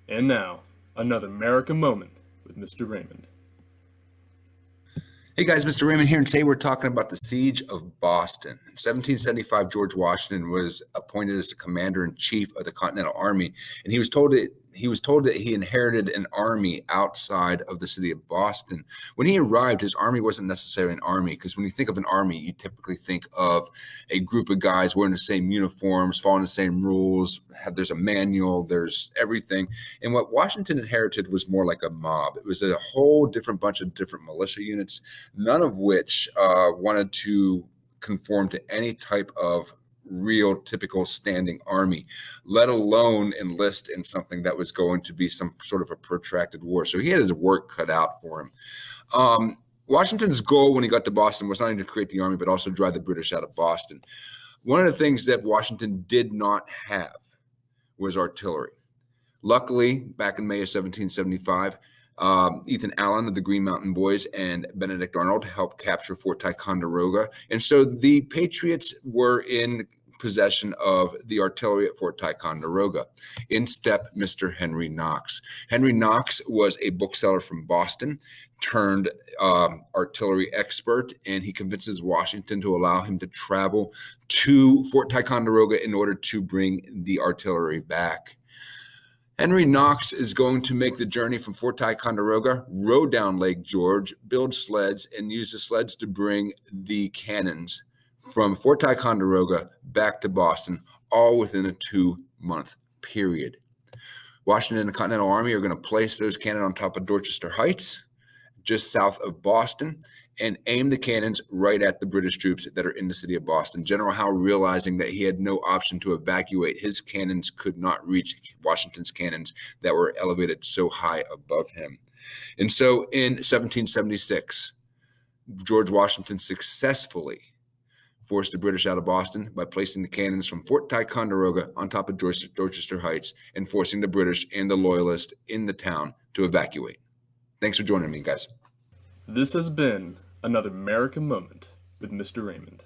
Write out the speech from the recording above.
And now, another America moment with Mr. Raymond. Hey guys, Mr. Raymond here, and today we're talking about the Siege of Boston. In 1775, George Washington was appointed as the commander-in-chief of the Continental Army, and he was told that he inherited an army outside of the city of Boston. When he arrived, his army wasn't necessarily an army, because when you think of an army, you typically think of a group of guys wearing the same uniforms, following the same rules. There's a manual, there's everything. And what Washington inherited was more like a mob. It was a whole different bunch of different militia units, none of which wanted to conform to any type of real typical standing army, let alone enlist in something that was going to be some sort of a protracted war. So he had his work cut out for him. Washington's goal when he got to Boston was not only to create the army, but also drive the British out of Boston. One of the things that Washington did not have was artillery. Luckily, back in May of 1775, Ethan Allen of the Green Mountain Boys and Benedict Arnold helped capture Fort Ticonderoga. And so the Patriots were in possession of the artillery at Fort Ticonderoga. In stepped Mr. Henry Knox. Henry Knox was a bookseller from Boston, turned artillery expert, and he convinces Washington to allow him to travel to Fort Ticonderoga in order to bring the artillery back. Henry Knox is going to make the journey from Fort Ticonderoga, row down Lake George, build sleds, and use the sleds to bring the cannons from Fort Ticonderoga back to Boston, all within a 2-month period. Washington and the Continental Army are going to place those cannons on top of Dorchester Heights, just south of Boston, and aim the cannons right at the British troops that are in the city of Boston. General Howe, realizing that he had no option to evacuate, his cannons could not reach Washington's cannons that were elevated so high above him. And so in 1776, George Washington successfully forced the British out of Boston by placing the cannons from Fort Ticonderoga on top of Dorchester Heights and forcing the British and the Loyalists in the town to evacuate. Thanks for joining me, guys. This has been another America moment with Mr. Raymond.